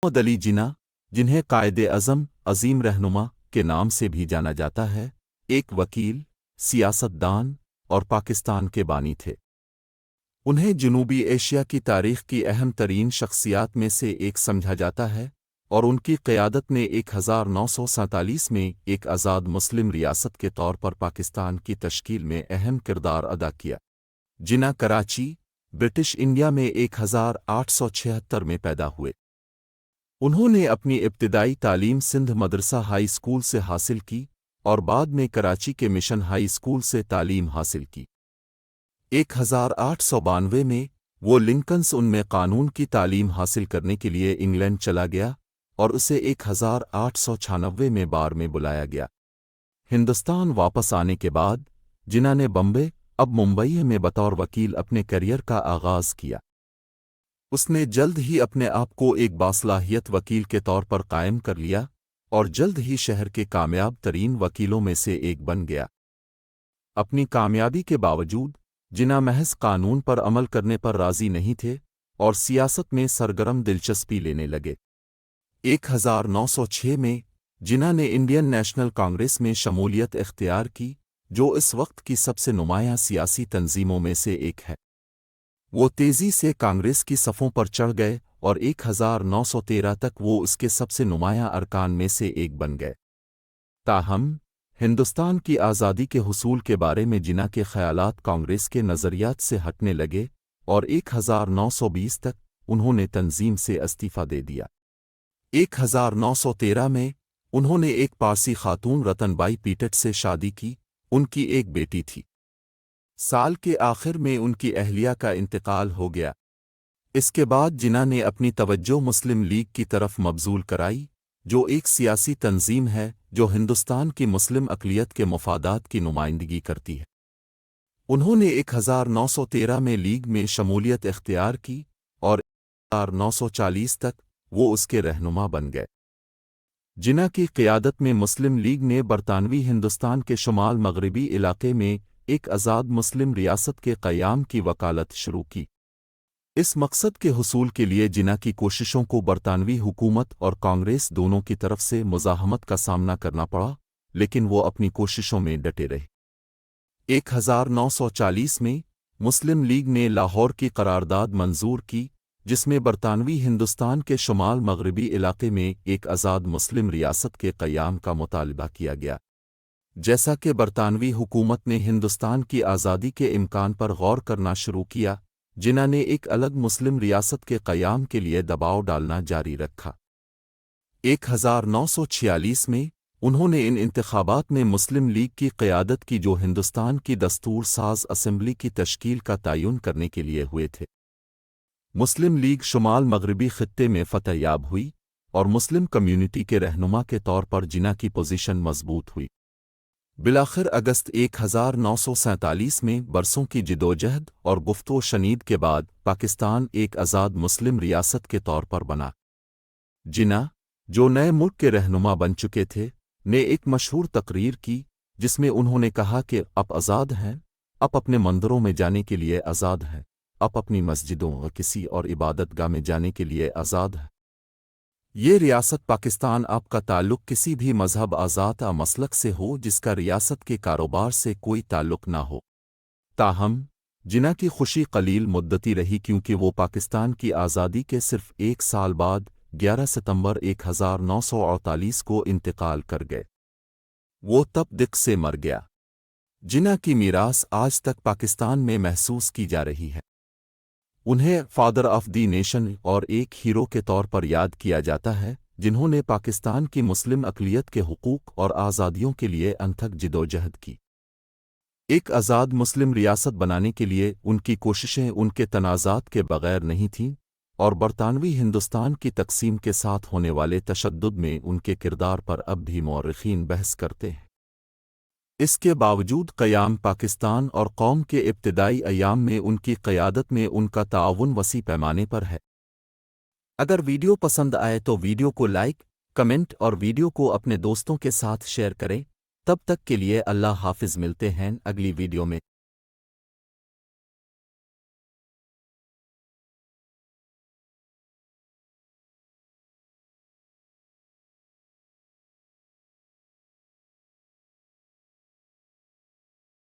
محمد علی جناح، جنہیں قائد اعظم عظیم رہنما کے نام سے بھی جانا جاتا ہے، ایک وکیل، سیاست دان اور پاکستان کے بانی تھے۔ انہیں جنوبی ایشیا کی تاریخ کی اہم ترین شخصیات میں سے ایک سمجھا جاتا ہے، اور ان کی قیادت نے 1947 میں ایک آزاد مسلم ریاست کے طور پر پاکستان کی تشکیل میں اہم کردار ادا کیا۔ جناح کراچی، برٹش انڈیا میں 1876 میں پیدا ہوئے۔ انہوں نے اپنی ابتدائی تعلیم سندھ مدرسہ ہائی اسکول سے حاصل کی اور بعد میں کراچی کے مشن ہائی اسکول سے تعلیم حاصل کی۔ 1892 میں وہ لنکنس ان میں قانون کی تعلیم حاصل کرنے کے لیے انگلینڈ چلا گیا اور اسے 1896 میں بار میں بلایا گیا۔ ہندوستان واپس آنے کے بعد جناح نے بمبے، اب ممبئی میں بطور وکیل اپنے کیریئر کا آغاز کیا۔ اس نے جلد ہی اپنے آپ کو ایک باصلاحیت وکیل کے طور پر قائم کر لیا اور جلد ہی شہر کے کامیاب ترین وکیلوں میں سے ایک بن گیا۔ اپنی کامیابی کے باوجود جناح محض قانون پر عمل کرنے پر راضی نہیں تھے اور سیاست میں سرگرم دلچسپی لینے لگے۔ 1906 میں جناح نے انڈین نیشنل کانگریس میں شمولیت اختیار کی، جو اس وقت کی سب سے نمایاں سیاسی تنظیموں میں سے ایک ہے۔ وہ تیزی سے کانگریس کی صفوں پر چڑھ گئے اور 1913 تک وہ اس کے سب سے نمایاں ارکان میں سے ایک بن گئے۔ تاہم، ہندوستان کی آزادی کے حصول کے بارے میں جناح کے خیالات کانگریس کے نظریات سے ہٹنے لگے اور 1920 تک انہوں نے تنظیم سے استعفیٰ دے دیا۔ 1913 میں انہوں نے ایک پارسی خاتون رتن بائی پیٹٹ سے شادی کی، ان کی ایک بیٹی تھی۔ سال کے آخر میں ان کی اہلیہ کا انتقال ہو گیا۔ اس کے بعد جناح نے اپنی توجہ مسلم لیگ کی طرف مبذول کرائی، جو ایک سیاسی تنظیم ہے جو ہندوستان کی مسلم اقلیت کے مفادات کی نمائندگی کرتی ہے۔ انہوں نے 1913 میں لیگ میں شمولیت اختیار کی اور 1940 تک وہ اس کے رہنما بن گئے۔ جناح کی قیادت میں مسلم لیگ نے برطانوی ہندوستان کے شمال مغربی علاقے میں ایک آزاد مسلم ریاست کے قیام کی وکالت شروع کی۔ اس مقصد کے حصول کے لیے جناح کی کوششوں کو برطانوی حکومت اور کانگریس دونوں کی طرف سے مزاحمت کا سامنا کرنا پڑا، لیکن وہ اپنی کوششوں میں ڈٹے رہے۔ 1940 میں مسلم لیگ نے لاہور کی قرارداد منظور کی، جس میں برطانوی ہندوستان کے شمال مغربی علاقے میں ایک آزاد مسلم ریاست کے قیام کا مطالبہ کیا گیا۔ جیسا کہ برطانوی حکومت نے ہندوستان کی آزادی کے امکان پر غور کرنا شروع کیا، جناح نے ایک الگ مسلم ریاست کے قیام کے لیے دباؤ ڈالنا جاری رکھا۔ 1946 میں انہوں نے ان انتخابات میں مسلم لیگ کی قیادت کی جو ہندوستان کی دستور ساز اسمبلی کی تشکیل کا تعین کرنے کے لیے ہوئے تھے۔ مسلم لیگ شمال مغربی خطے میں فتح یاب ہوئی اور مسلم کمیونٹی کے رہنما کے طور پر جناح کی پوزیشن مضبوط ہوئی۔ بالآخر اگست 1947 میں برسوں کی جدوجہد اور گفت و شنید کے بعد پاکستان ایک آزاد مسلم ریاست کے طور پر بنا۔ جناح، جو نئے ملک کے رہنما بن چکے تھے، نے ایک مشہور تقریر کی جس میں انہوں نے کہا کہ اب آزاد ہیں، اب اپنے مندروں میں جانے کے لیے آزاد ہیں، اب اپنی مسجدوں اور کسی اور عبادت گاہ میں جانے کے لیے آزاد ہے۔ یہ ریاست پاکستان آپ کا تعلق کسی بھی مذہب آزاد مسلک سے ہو جس کا ریاست کے کاروبار سے کوئی تعلق نہ ہو۔ تاہم، جناح کی خوشی قلیل مدتی رہی کیونکہ وہ پاکستان کی آزادی کے صرف ایک سال بعد 11 ستمبر 1948 کو انتقال کر گئے۔ وہ تب دق سے مر گیا۔ جناح کی میراث آج تک پاکستان میں محسوس کی جا رہی ہے۔ انہیں فادر آف دی نیشن اور ایک ہیرو کے طور پر یاد کیا جاتا ہے، جنہوں نے پاکستان کی مسلم اقلیت کے حقوق اور آزادیوں کے لیے انتھک جدوجہد کی۔ ایک آزاد مسلم ریاست بنانے کے لیے ان کی کوششیں ان کے تنازعات کے بغیر نہیں تھیں، اور برطانوی ہندوستان کی تقسیم کے ساتھ ہونے والے تشدد میں ان کے کردار پر اب بھی مورخین بحث کرتے ہیں۔ اس کے باوجود قیام پاکستان اور قوم کے ابتدائی ایام میں ان کی قیادت میں ان کا تعاون وسیع پیمانے پر ہے۔ اگر ویڈیو پسند آئے تو ویڈیو کو لائک، کمنٹ اور ویڈیو کو اپنے دوستوں کے ساتھ شیئر کریں۔ تب تک کے لیے اللہ حافظ، ملتے ہیں اگلی ویڈیو میں۔